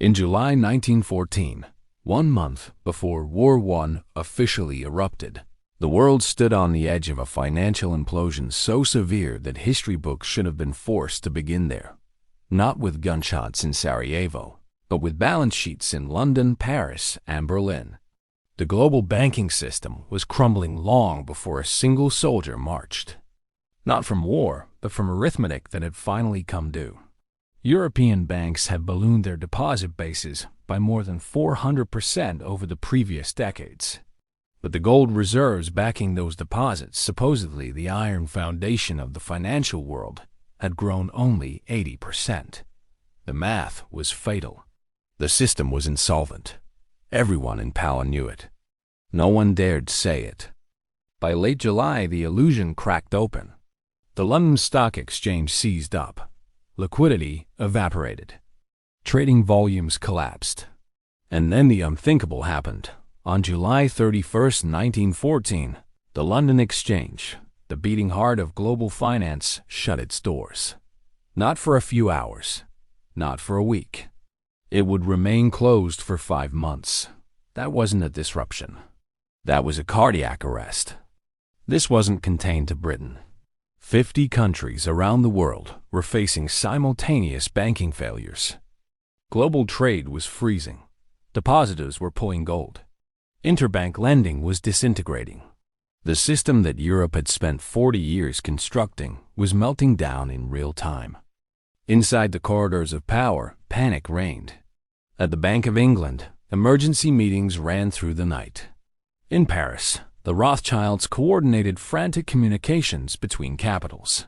In July 1914, 1 month before War I officially erupted, the world stood on the edge of a financial implosion so severe that history books should have been forced to begin there. Not with gunshots in Sarajevo, but with balance sheets in London, Paris, and Berlin. The global banking system was crumbling long before a single soldier marched. Not from war, but from arithmetic that had finally come due. European banks had ballooned their deposit bases by more than 400% over the previous decades. But the gold reserves backing those deposits, supposedly the iron foundation of the financial world, had grown only 80%. The math was fatal. The system was insolvent. Everyone in power knew it. No one dared say it. By late July, the illusion cracked open. The London Stock Exchange seized up. Liquidity evaporated. Trading volumes collapsed. And then the unthinkable happened. On July 31st, 1914, the London Exchange, the beating heart of global finance, shut its doors. Not for a few hours. Not for a week. It would remain closed for 5 months. That wasn't a disruption. That was a cardiac arrest. This wasn't contained to Britain. 50 countries around the world were facing simultaneous banking failures. Global trade was freezing. Depositors were pulling gold. Interbank lending was disintegrating. The system that Europe had spent 40 years constructing was melting down in real time. Inside the corridors of power, panic reigned. At the Bank of England, emergency meetings ran through the night. In Paris, the Rothschilds coordinated frantic communications between capitals.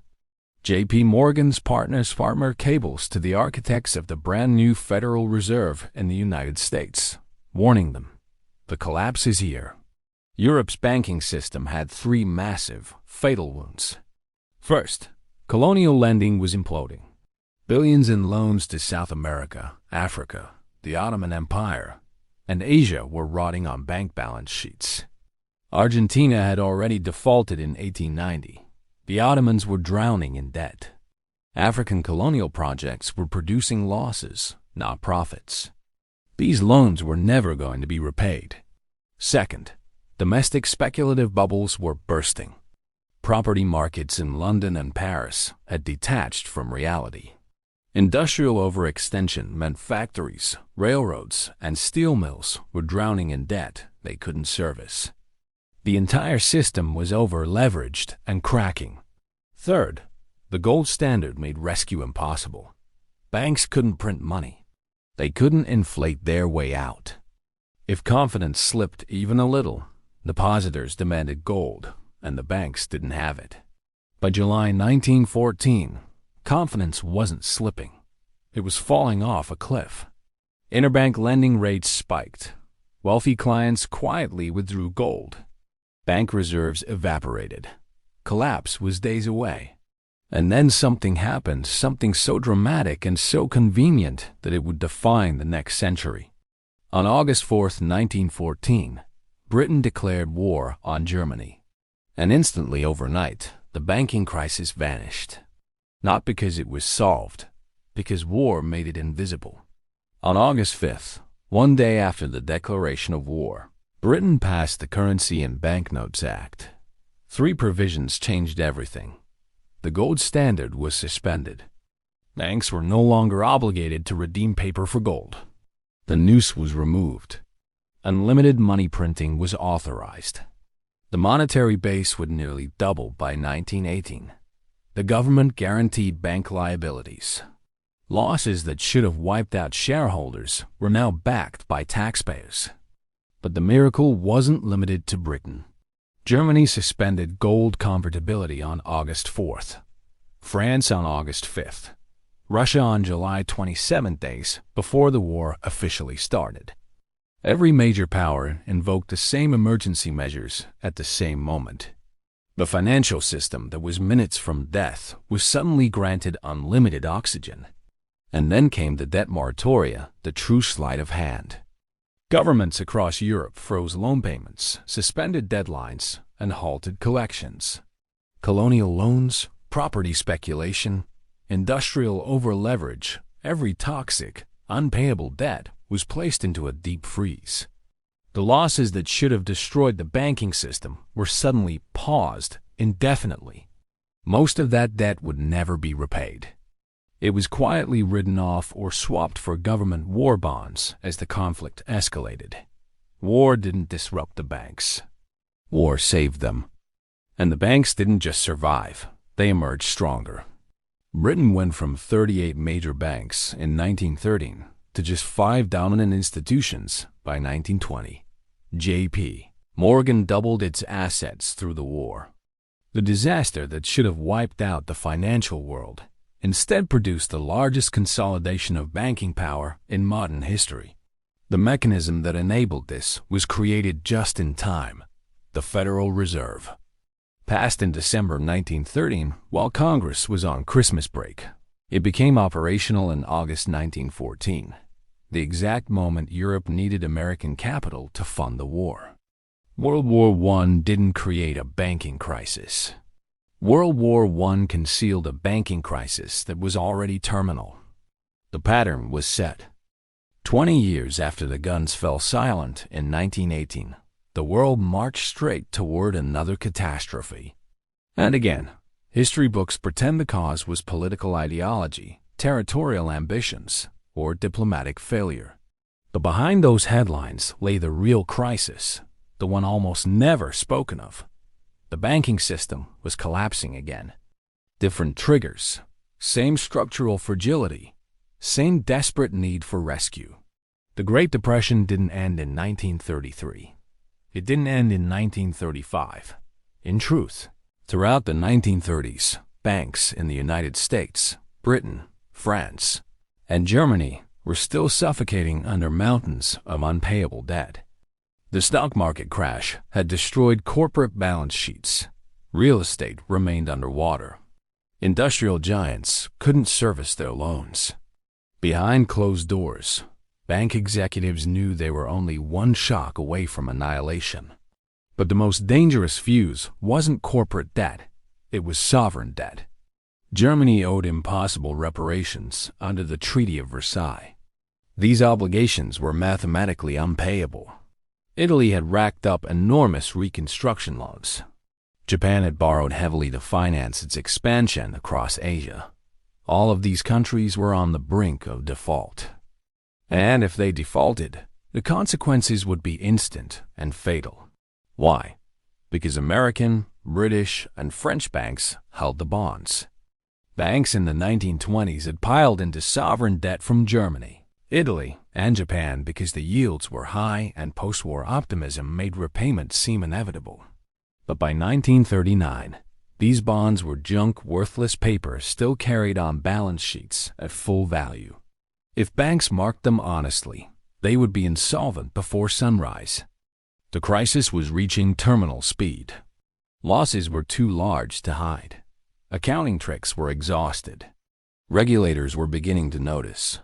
J.P. Morgan's partners farmer cables to the architects of the brand new Federal Reserve in the United States, warning them, the collapse is here. Europe's banking system had 3 massive, fatal wounds. First, colonial lending was imploding. Billions in loans to South America, Africa, the Ottoman Empire, and Asia were rotting on bank balance sheets. Argentina had already defaulted in 1890. The Ottomans were drowning in debt. African colonial projects were producing losses, not profits. These loans were never going to be repaid. Second, domestic speculative bubbles were bursting. Property markets in London and Paris had detached from reality. Industrial overextension meant factories, railroads, and steel mills were drowning in debt they couldn't service. The entire system was over-leveraged and cracking. Third, the gold standard made rescue impossible. Banks couldn't print money. They couldn't inflate their way out. If confidence slipped even a little, depositors demanded gold, and the banks didn't have it. By July 1914, confidence wasn't slipping. It was falling off a cliff. Interbank lending rates spiked. Wealthy clients quietly withdrew gold. Bank reserves evaporated. Collapse was days away. And then something happened, something so dramatic and so convenient that it would define the next century. On August 4th, 1914, Britain declared war on Germany. And instantly overnight, the banking crisis vanished. Not because it was solved, because war made it invisible. On August 5th, one day after the declaration of war, Britain passed the Currency and Banknotes Act. 3 provisions changed everything. The gold standard was suspended. Banks were no longer obligated to redeem paper for gold. The noose was removed. Unlimited money printing was authorized. The monetary base would nearly double by 1918. The government guaranteed bank liabilities. Losses that should have wiped out shareholders were now backed by taxpayers. But the miracle wasn't limited to Britain. Germany suspended gold convertibility on August 4th. France on August 5th. Russia on July 27 days before the war officially started. Every major power invoked the same emergency measures at the same moment. The financial system that was minutes from death was suddenly granted unlimited oxygen. And then came the debt moratoria, the true sleight of hand. Governments across Europe froze loan payments, suspended deadlines, and halted collections. Colonial loans, property speculation, industrial over-leverage, every toxic, unpayable debt was placed into a deep freeze. The losses that should have destroyed the banking system were suddenly paused indefinitely. Most of that debt would never be repaid. It was quietly written off or swapped for government war bonds as the conflict escalated. War didn't disrupt the banks. War saved them. And the banks didn't just survive, they emerged stronger. Britain went from 38 major banks in 1913 to just 5 dominant institutions by 1920. J.P. Morgan doubled its assets through the war. The disaster that should have wiped out the financial world instead produced the largest consolidation of banking power in modern history. The mechanism that enabled this was created just in time: the Federal Reserve. Passed in December 1913 while Congress was on Christmas break. It became operational in August 1914, the exact moment Europe needed American capital to fund the war. World War I didn't create a banking crisis. World War I concealed a banking crisis that was already terminal. The pattern was set. 20 years after the guns fell silent in 1918, the world marched straight toward another catastrophe. And again, history books pretend the cause was political ideology, territorial ambitions, or diplomatic failure. But behind those headlines lay the real crisis, the one almost never spoken of. The banking system was collapsing again. Different triggers, same structural fragility, same desperate need for rescue. The Great Depression didn't end in 1933. It didn't end in 1935. In truth, throughout the 1930s, banks in the United States, Britain, France, and Germany were still suffocating under mountains of unpayable debt. The stock market crash had destroyed corporate balance sheets. Real estate remained underwater. Industrial giants couldn't service their loans. Behind closed doors, bank executives knew they were only one shock away from annihilation. But the most dangerous fuse wasn't corporate debt, it was sovereign debt. Germany owed impossible reparations under the Treaty of Versailles. These obligations were mathematically unpayable. Italy had racked up enormous reconstruction loans. Japan had borrowed heavily to finance its expansion across Asia. All of these countries were on the brink of default. And if they defaulted, the consequences would be instant and fatal. Why? Because American, British, and French banks held the bonds. Banks in the 1920s had piled into sovereign debt from Germany, Italy, and Japan because the yields were high and post-war optimism made repayment seem inevitable. But by 1939, these bonds were junk, worthless paper still carried on balance sheets at full value. If banks marked them honestly, they would be insolvent before sunrise. The crisis was reaching terminal speed. Losses were too large to hide. Accounting tricks were exhausted. Regulators were beginning to notice.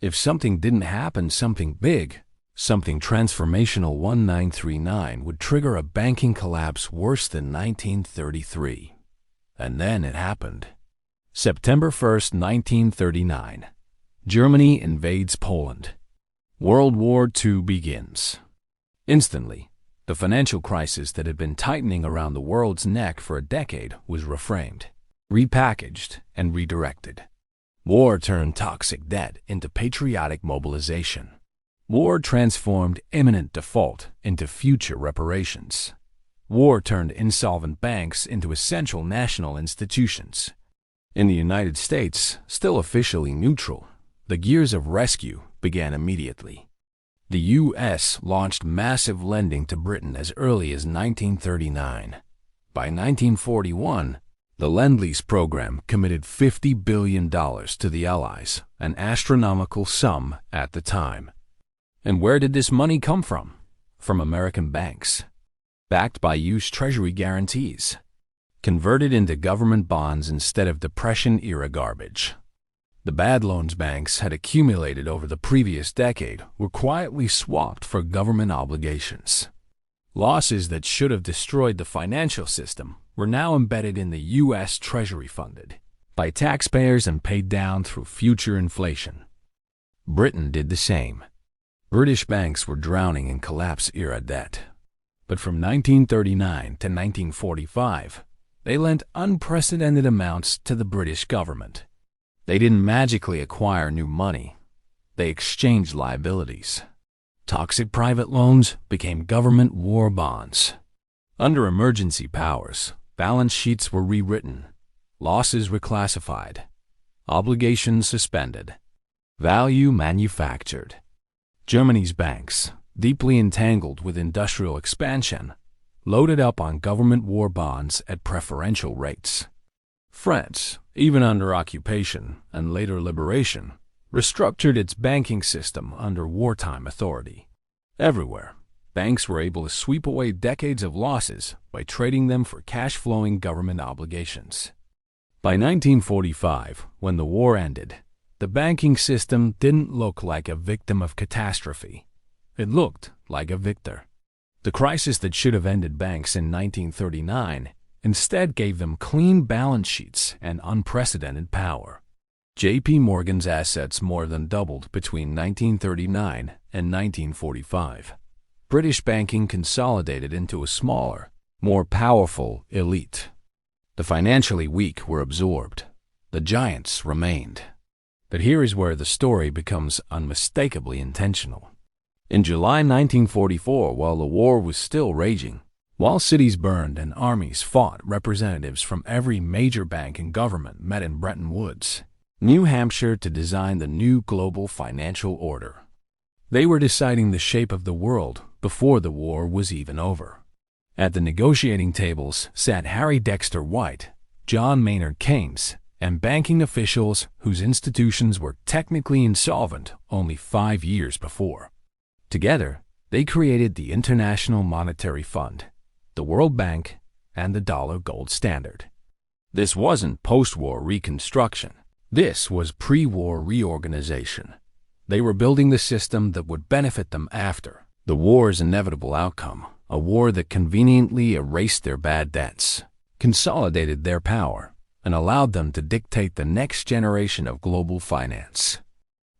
If something didn't happen, something big, something transformational, 1939 would trigger a banking collapse worse than 1933. And then it happened. September 1st, 1939. Germany invades Poland. World War II begins. Instantly, the financial crisis that had been tightening around the world's neck for a decade was reframed, repackaged, and redirected. War turned toxic debt into patriotic mobilization. War transformed imminent default into future reparations. War turned insolvent banks into essential national institutions. In the United States, still officially neutral, the gears of rescue began immediately. The U.S. launched massive lending to Britain as early as 1939. By 1941, the Lend-Lease program committed $50 billion to the Allies, an astronomical sum at the time. And where did this money come from? From American banks, backed by U.S. Treasury guarantees, converted into government bonds instead of Depression-era garbage. The bad loans banks had accumulated over the previous decade were quietly swapped for government obligations. Losses that should have destroyed the financial system were now embedded in the U.S. Treasury funded by taxpayers and paid down through future inflation. Britain did the same. British banks were drowning in collapse-era debt. But from 1939 to 1945, they lent unprecedented amounts to the British government. They didn't magically acquire new money. They exchanged liabilities. Toxic private loans became government war bonds. Under emergency powers, balance sheets were rewritten, losses reclassified, obligations suspended, value manufactured. Germany's banks, deeply entangled with industrial expansion, loaded up on government war bonds at preferential rates. France, even under occupation and later liberation, restructured its banking system under wartime authority. Everywhere, banks were able to sweep away decades of losses by trading them for cash-flowing government obligations. By 1945, when the war ended, the banking system didn't look like a victim of catastrophe. It looked like a victor. The crisis that should have ended banks in 1939 instead gave them clean balance sheets and unprecedented power. J.P. Morgan's assets more than doubled between 1939 and 1945. British banking consolidated into a smaller, more powerful elite. The financially weak were absorbed. The giants remained. But here is where the story becomes unmistakably intentional. In July 1944, while the war was still raging, while cities burned and armies fought, representatives from every major bank and government met in Bretton Woods, New Hampshire, to design the new global financial order. They were deciding the shape of the world before the war was even over. At the negotiating tables sat Harry Dexter White, John Maynard Keynes, and banking officials whose institutions were technically insolvent only 5 years before. Together, they created the International Monetary Fund, the World Bank, and the dollar gold standard. This wasn't post-war reconstruction. This was pre-war reorganization. They were building the system that would benefit them after the war's inevitable outcome, a war that conveniently erased their bad debts, consolidated their power, and allowed them to dictate the next generation of global finance.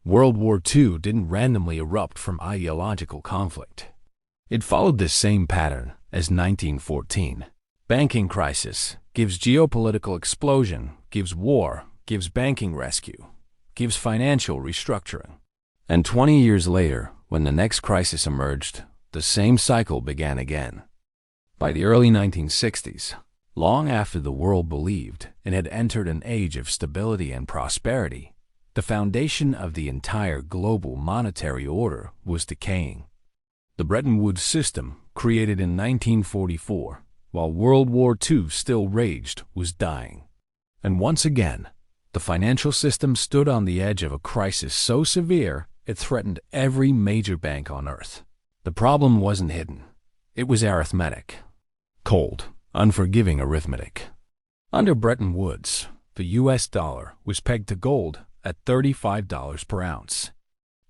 World War II didn't randomly erupt from ideological conflict. It followed the same pattern as 1914. Banking crisis gives geopolitical explosion, gives war, gives banking rescue, gives financial restructuring. And 20 years later, when the next crisis emerged, the same cycle began again. By the early 1960s, long after the world believed it had entered an age of stability and prosperity, the foundation of the entire global monetary order was decaying. The Bretton Woods system, created in 1944, while World War II still raged, was dying. And once again, the financial system stood on the edge of a crisis so severe it threatened every major bank on Earth. The problem wasn't hidden. It was arithmetic. Cold, unforgiving arithmetic. Under Bretton Woods, the U.S. dollar was pegged to gold at $35 per ounce.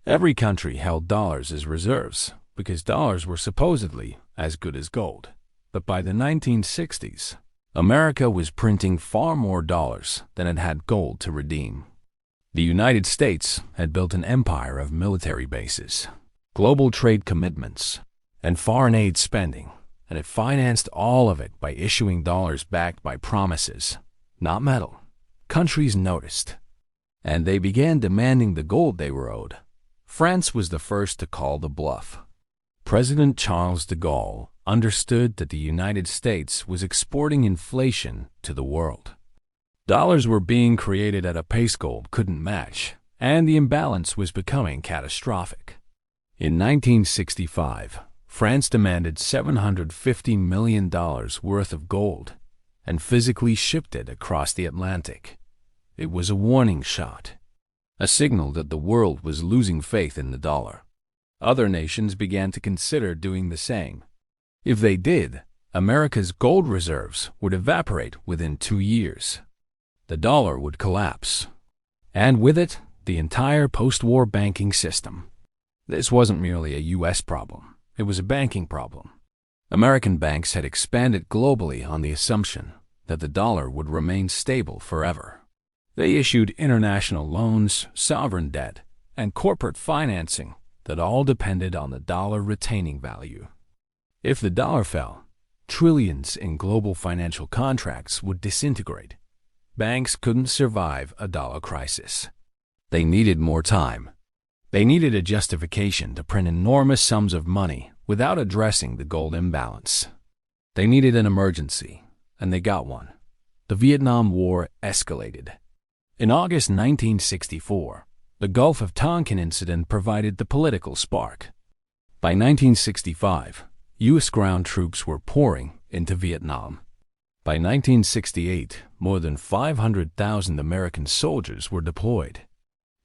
Every country held dollars as reserves because dollars were supposedly as good as gold. But by the 1960s, America was printing far more dollars than it had gold to redeem. The United States had built an empire of military bases, global trade commitments, and foreign aid spending, and it financed all of it by issuing dollars backed by promises, not metal. Countries noticed, and they began demanding the gold they were owed. France was the first to call the bluff. President Charles de Gaulle understood that the United States was exporting inflation to the world. Dollars were being created at a pace gold couldn't match, and the imbalance was becoming catastrophic. In 1965, France demanded $750 million worth of gold and physically shipped it across the Atlantic. It was a warning shot, a signal that the world was losing faith in the dollar. Other nations began to consider doing the same. If they did, America's gold reserves would evaporate within 2 years. The dollar would collapse, and with it, the entire post-war banking system. This wasn't merely a U.S. problem. It was a banking problem. American banks had expanded globally on the assumption that the dollar would remain stable forever. They issued international loans, sovereign debt, and corporate financing that all depended on the dollar retaining value. If the dollar fell, trillions in global financial contracts would disintegrate. Banks couldn't survive a dollar crisis. They needed more time. They needed a justification to print enormous sums of money without addressing the gold imbalance. They needed an emergency, and they got one. The Vietnam War escalated. In August 1964, the Gulf of Tonkin incident provided the political spark. By 1965, U.S. ground troops were pouring into Vietnam. By 1968, more than 500,000 American soldiers were deployed.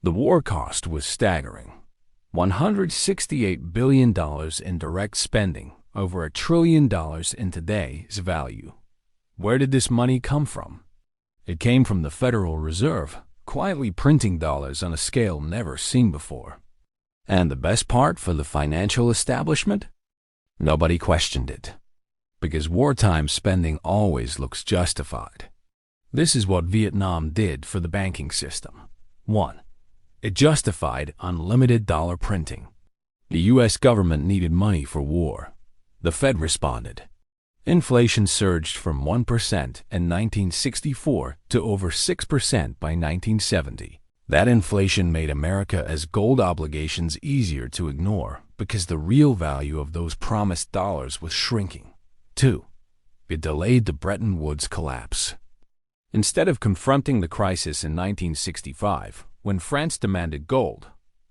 The war cost was staggering. $168 billion in direct spending, over $1 trillion in today's value. Where did this money come from? It came from the Federal Reserve, quietly printing dollars on a scale never seen before. And the best part for the financial establishment? Nobody questioned it. Because wartime spending always looks justified. This is what Vietnam did for the banking system. 1. It justified unlimited dollar printing. The U.S. government needed money for war. The Fed responded. Inflation surged from 1% in 1964 to over 6% by 1970. That inflation made America's gold obligations easier to ignore because the real value of those promised dollars was shrinking. 2. It delayed the Bretton Woods collapse. Instead of confronting the crisis in 1965, when France demanded gold,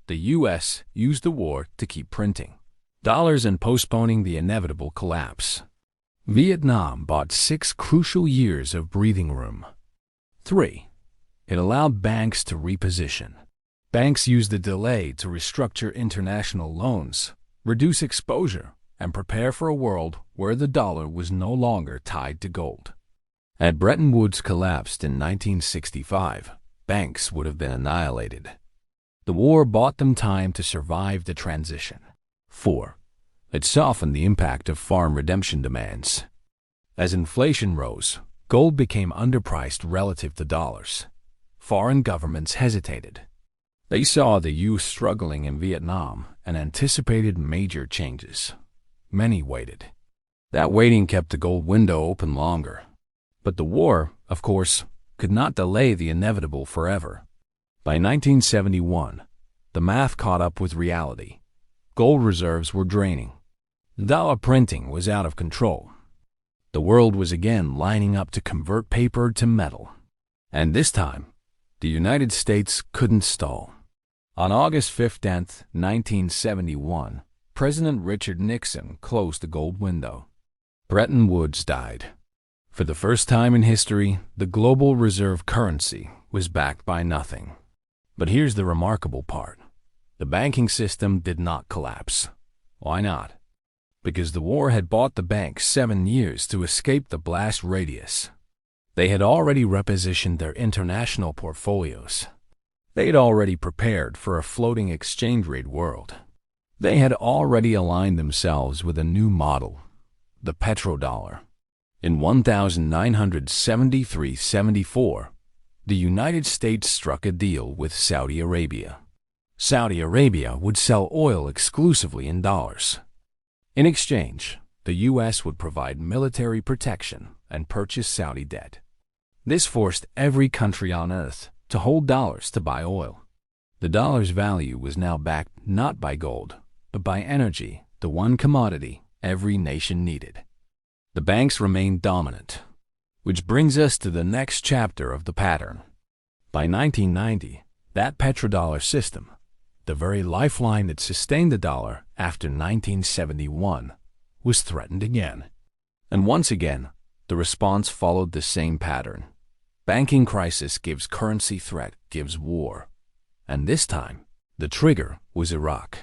the U.S. used the war to keep printing dollars and postponing the inevitable collapse. Vietnam bought 6 crucial years of breathing room. 3. It allowed banks to reposition. Banks used the delay to restructure international loans, reduce exposure, and prepare for a world where the dollar was no longer tied to gold. Had Bretton Woods collapsed in 1965, banks would have been annihilated. The war bought them time to survive the transition. 4. It softened the impact of foreign redemption demands. As inflation rose, gold became underpriced relative to dollars. Foreign governments hesitated. They saw the U.S. struggling in Vietnam and anticipated major changes. Many waited. That waiting kept the gold window open longer. But the war, of course, could not delay the inevitable forever. By 1971, the math caught up with reality. Gold reserves were draining. Dollar printing was out of control. The world was again lining up to convert paper to metal. And this time, the United States couldn't stall. On August 15, 1971, President Richard Nixon closed the gold window. Bretton Woods died. For the first time in history, the global reserve currency was backed by nothing. But here's the remarkable part. The banking system did not collapse. Why not? Because the war had bought the banks 7 years to escape the blast radius. They had already repositioned their international portfolios. They had already prepared for a floating exchange rate world. They had already aligned themselves with a new model, the petrodollar. In 1973-74, the United States struck a deal with Saudi Arabia. Saudi Arabia would sell oil exclusively in dollars. In exchange, the U.S. would provide military protection and purchase Saudi debt. This forced every country on earth to hold dollars to buy oil. The dollar's value was now backed not by gold, but by energy, the one commodity every nation needed. The banks remained dominant, which brings us to the next chapter of the pattern. By 1990, that petrodollar system, the very lifeline that sustained the dollar after 1971, was threatened again. And once again, the response followed the same pattern. Banking crisis gives currency threat, gives war. And this time, the trigger was Iraq.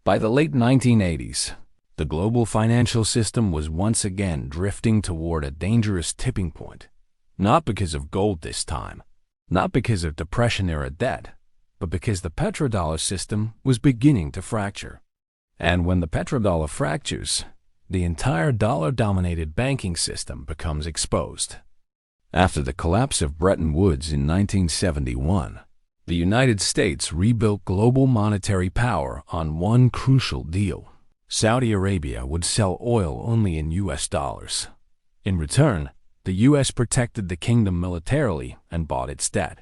By the late 1980s, the global financial system was once again drifting toward a dangerous tipping point. Not because of gold this time, not because of Depression-era debt, but because the petrodollar system was beginning to fracture. And when the petrodollar fractures, the entire dollar-dominated banking system becomes exposed. After the collapse of Bretton Woods in 1971, The United States rebuilt global monetary power on one crucial deal. Saudi Arabia would sell oil only in US dollars. In return, the US protected the kingdom militarily and bought its debt.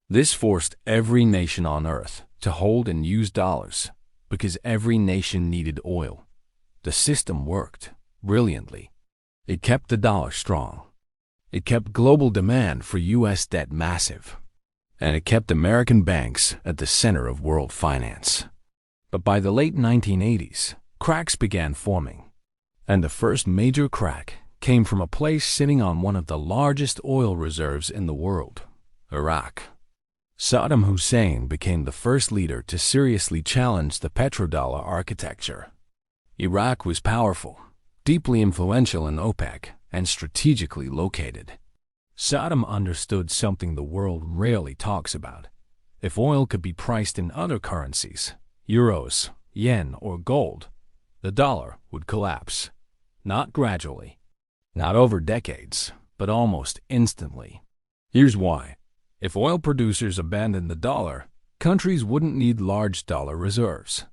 This forced every nation on earth to hold and use dollars because every nation needed oil. The system worked brilliantly. It kept the dollar strong. It kept global demand for US debt massive. And it kept American banks at the center of world finance. But by the late 1980s, cracks began forming. And the first major crack came from a place sitting on one of the largest oil reserves in the world, Iraq. Saddam Hussein became the first leader to seriously challenge the petrodollar architecture. Iraq was powerful, deeply influential in OPEC, and strategically located. Saddam understood something the world rarely talks about. If oil could be priced in other currencies, euros, yen, or gold, the dollar would collapse. Not gradually, not over decades, but almost instantly. Here's why. If oil producers abandoned the dollar, countries wouldn't need large dollar reserves.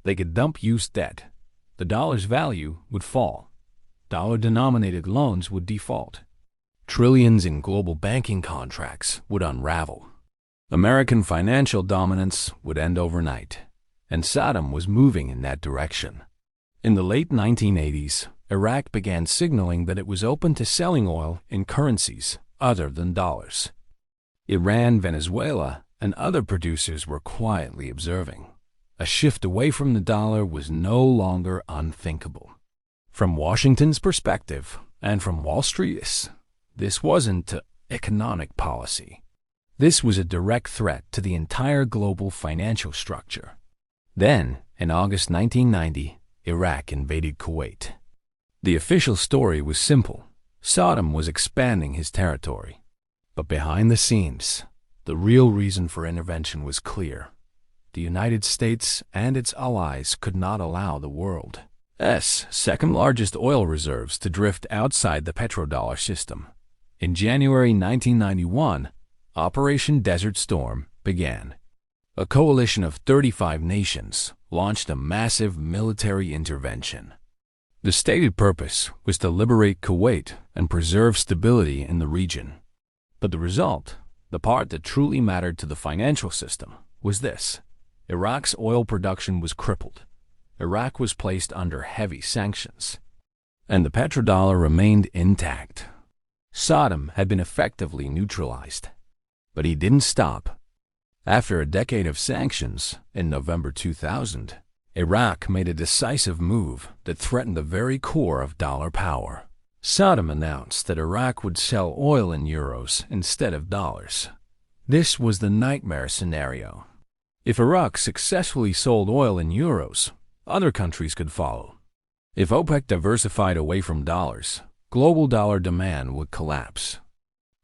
They could dump used debt. The dollar's value would fall. Dollar-denominated loans would default. Trillions in global banking contracts would unravel. American financial dominance would end overnight, and Saddam was moving in that direction. In the late 1980s, Iraq began signaling that it was open to selling oil in currencies other than dollars. Iran, Venezuela, and other producers were quietly observing. A shift away from the dollar was no longer unthinkable. From Washington's perspective, and from Wall Street's, this wasn't economic policy. This was a direct threat to the entire global financial structure. Then, in August 1990, Iraq invaded Kuwait. The official story was simple. Saddam was expanding his territory. But behind the scenes, the real reason for intervention was clear. The United States and its allies could not allow the world's second-largest oil reserves to drift outside the petrodollar system. In January 1991, Operation Desert Storm began. A coalition of 35 nations launched a massive military intervention. The stated purpose was to liberate Kuwait and preserve stability in the region. But the result, the part that truly mattered to the financial system, was this. Iraq's oil production was crippled. Iraq was placed under heavy sanctions. And the petrodollar remained intact. Saddam had been effectively neutralized. But he didn't stop. After a decade of sanctions, in November 2000, Iraq made a decisive move that threatened the very core of dollar power. Saddam announced that Iraq would sell oil in euros instead of dollars. This was the nightmare scenario. If Iraq successfully sold oil in euros, other countries could follow. If OPEC diversified away from dollars, global dollar demand would collapse.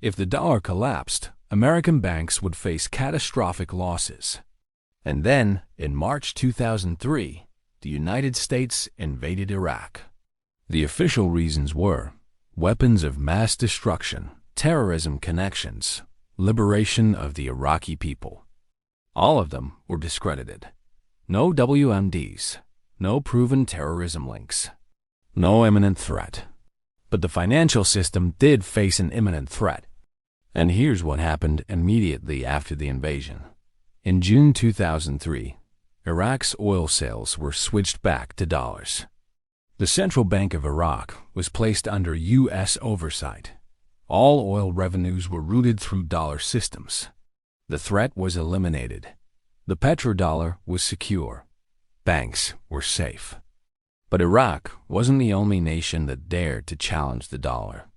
If the dollar collapsed, American banks would face catastrophic losses. And then, in March 2003, the United States invaded Iraq. The official reasons were weapons of mass destruction, terrorism connections, liberation of the Iraqi people. All of them were discredited. No WMDs, no proven terrorism links, no imminent threat. But the financial system did face an imminent threat. And here's what happened immediately after the invasion. In June 2003, Iraq's oil sales were switched back to dollars. The Central Bank of Iraq was placed under U.S. oversight. All oil revenues were routed through dollar systems. The threat was eliminated. The petrodollar was secure. Banks were safe. But Iraq wasn't the only nation that dared to challenge the dollar.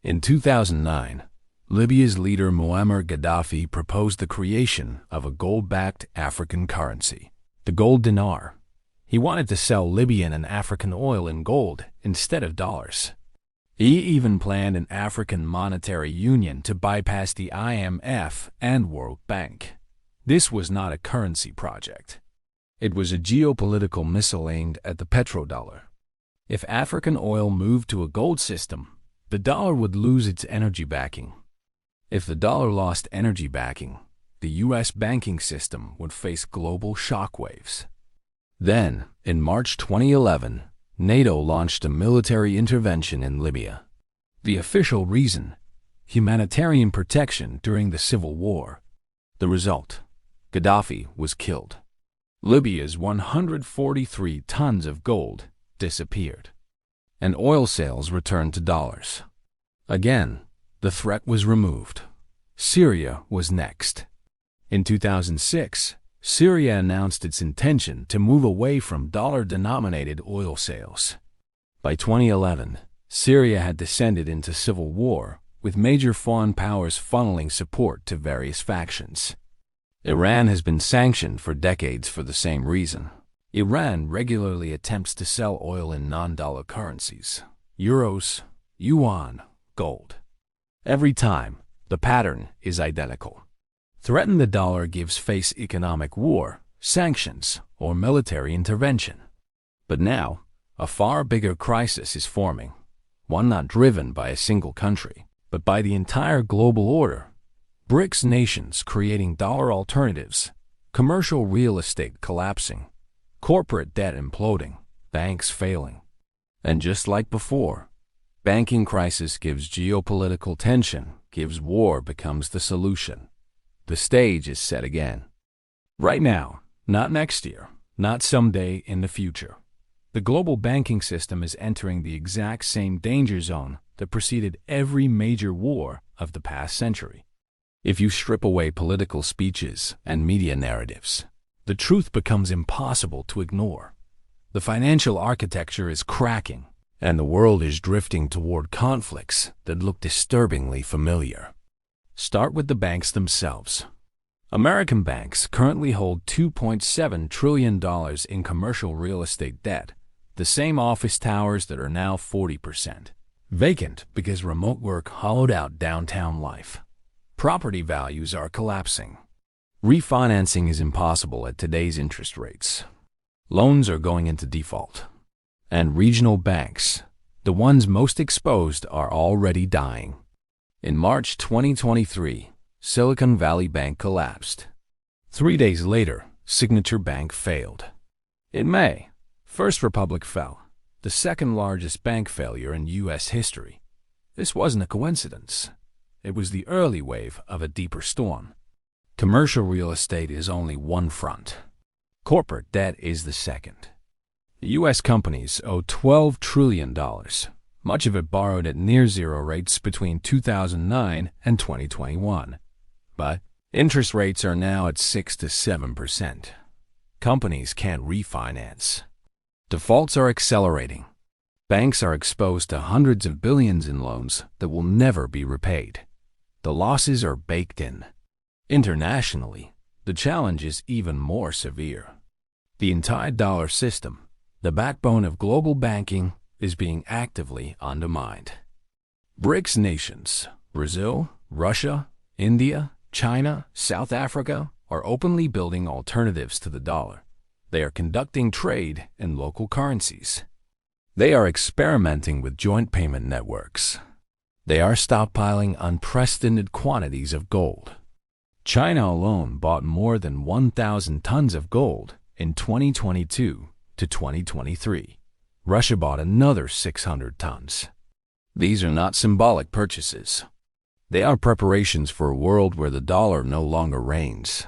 In 2009, Libya's leader Muammar Gaddafi proposed the creation of a gold-backed African currency, the gold dinar. He wanted to sell Libyan and African oil in gold instead of dollars. He even planned an African monetary union to bypass the IMF and World Bank. This was not a currency project. It was a geopolitical missile aimed at the petrodollar. If African oil moved to a gold system, the dollar would lose its energy backing. If the dollar lost energy backing, the U.S. banking system would face global shockwaves. Then, in March 2011, NATO launched a military intervention in Libya. The official reason: humanitarian protection during the civil war. The result: Gaddafi was killed. Libya's 143 tons of gold disappeared, and oil sales returned to dollars. Again, the threat was removed. Syria was next. In 2006, Syria announced its intention to move away from dollar-denominated oil sales. By 2011, Syria had descended into civil war, with major foreign powers funneling support to various factions. Iran has been sanctioned for decades for the same reason. Iran regularly attempts to sell oil in non-dollar currencies: euros, yuan, gold. Every time, the pattern is identical. Threaten the dollar gives face economic war, sanctions, or military intervention. But now, a far bigger crisis is forming, one not driven by a single country, but by the entire global order. BRICS nations creating dollar alternatives, commercial real estate collapsing, corporate debt imploding, banks failing. And just like before, banking crisis gives geopolitical tension, gives war becomes the solution. The stage is set again. Right now, not next year, not someday in the future. The global banking system is entering the exact same danger zone that preceded every major war of the past century. If you strip away political speeches and media narratives, the truth becomes impossible to ignore. The financial architecture is cracking, and the world is drifting toward conflicts that look disturbingly familiar. Start with the banks themselves. American banks currently hold $2.7 trillion in commercial real estate debt, the same office towers that are now 40% vacant because remote work hollowed out downtown life. Property values are collapsing. Refinancing is impossible at today's interest rates. Loans are going into default. And regional banks, the ones most exposed, are already dying. In March 2023, Silicon Valley Bank collapsed. 3 days later, Signature Bank failed. In May, First Republic fell, the second largest bank failure in U.S. history. This wasn't a coincidence. It was the early wave of a deeper storm. Commercial real estate is only one front. Corporate debt is the second. U.S. companies owe $12 trillion, much of it borrowed at near-zero rates between 2009 and 2021. But interest rates are now at 6 to 7%. Companies can't refinance. Defaults are accelerating. Banks are exposed to hundreds of billions in loans that will never be repaid. The losses are baked in. Internationally, the challenge is even more severe. The entire dollar system, the backbone of global banking, is being actively undermined. BRICS nations, Brazil, Russia, India, China, South Africa, are openly building alternatives to the dollar. They are conducting trade in local currencies. They are experimenting with joint payment networks. They are stockpiling unprecedented quantities of gold. China alone bought more than 1,000 tons of gold in 2022 to 2023. Russia bought another 600 tons. These are not symbolic purchases. They are preparations for a world where the dollar no longer reigns.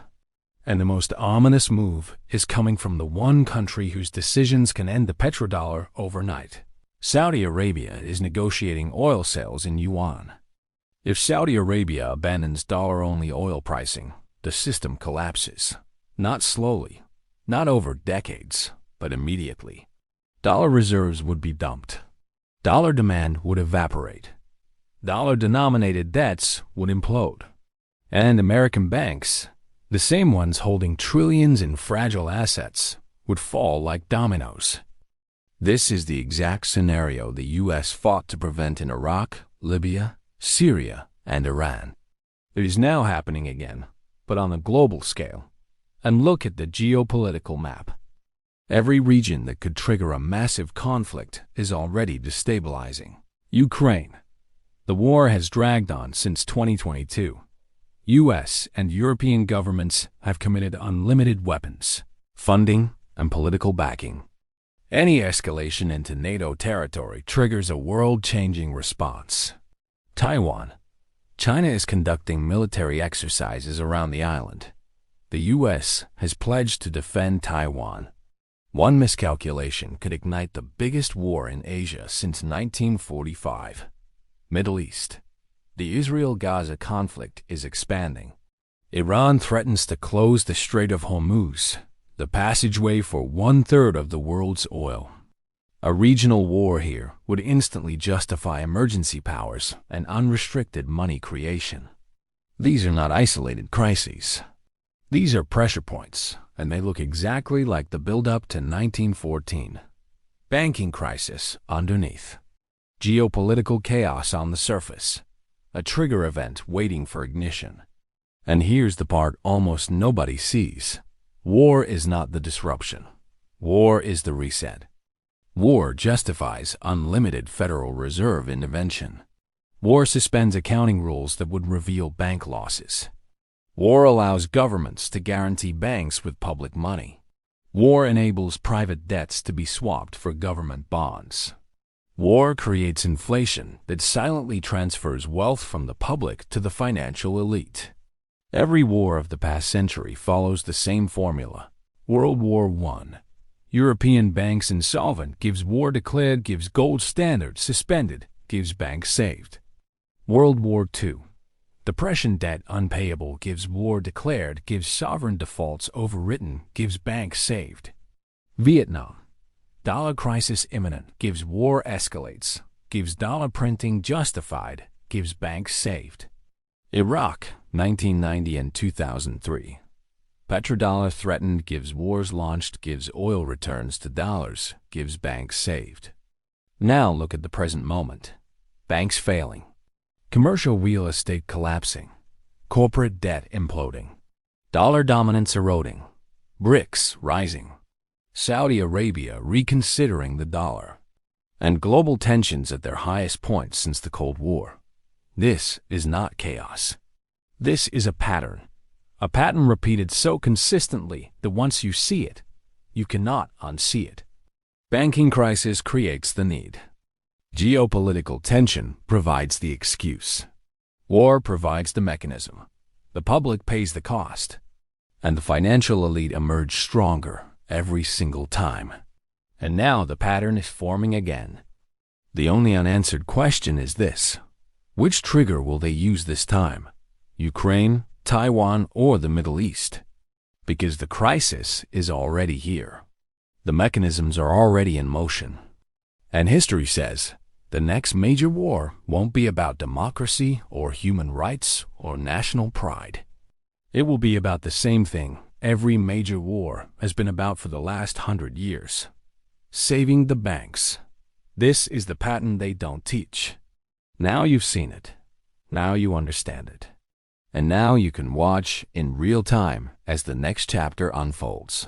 And the most ominous move is coming from the one country whose decisions can end the petrodollar overnight. Saudi Arabia is negotiating oil sales in yuan. If Saudi Arabia abandons dollar-only oil pricing, the system collapses. Not slowly, not over decades, but immediately. Dollar reserves would be dumped. Dollar demand would evaporate. Dollar-denominated debts would implode. And American banks, the same ones holding trillions in fragile assets, would fall like dominoes. This is the exact scenario the U.S. fought to prevent in Iraq, Libya, Syria, and Iran. It is now happening again, but on a global scale. And look at the geopolitical map. Every region that could trigger a massive conflict is already destabilizing. Ukraine. The war has dragged on since 2022. US and European governments have committed unlimited weapons, funding, and political backing. Any escalation into NATO territory triggers a world-changing response. Taiwan. China is conducting military exercises around the island. The US has pledged to defend Taiwan. One miscalculation could ignite the biggest war in Asia since 1945. Middle East. The Israel-Gaza conflict is expanding. Iran threatens to close the Strait of Hormuz, the passageway for one-third of the world's oil. A regional war here would instantly justify emergency powers and unrestricted money creation. These are not isolated crises. These are pressure points, and they look exactly like the build-up to 1914. Banking crisis underneath. Geopolitical chaos on the surface. A trigger event waiting for ignition. And here's the part almost nobody sees. War is not the disruption. War is the reset. War justifies unlimited Federal Reserve intervention. War suspends accounting rules that would reveal bank losses. War allows governments to guarantee banks with public money. War enables private debts to be swapped for government bonds. War creates inflation that silently transfers wealth from the public to the financial elite. Every war of the past century follows the same formula. World War I. European banks insolvent, gives war declared, gives gold standard suspended, gives banks saved. World War II. Depression debt unpayable, gives war declared, gives sovereign defaults overwritten, gives banks saved. Vietnam. Dollar crisis imminent, gives war escalates, gives dollar printing justified, gives banks saved. Iraq, 1990 and 2003. Petrodollar threatened, gives wars launched, gives oil returns to dollars, gives banks saved. Now look at the present moment. Banks failing. Commercial real estate collapsing. Corporate debt imploding. Dollar dominance eroding. BRICS rising. Saudi Arabia reconsidering the dollar. And global tensions at their highest point since the Cold War. This is not chaos. This is a pattern. A pattern repeated so consistently that once you see it, you cannot unsee it. Banking crisis creates the need. Geopolitical tension provides the excuse. War provides the mechanism. The public pays the cost. And the financial elite emerge stronger every single time. And now the pattern is forming again. The only unanswered question is this. Which trigger will they use this time? Ukraine, Taiwan, or the Middle East? Because the crisis is already here. The mechanisms are already in motion. And history says the next major war won't be about democracy or human rights or national pride. It will be about the same thing every major war has been about for the last 100 years. Saving the banks. This is the pattern they don't teach. Now you've seen it. Now you understand it. And now you can watch in real time as the next chapter unfolds.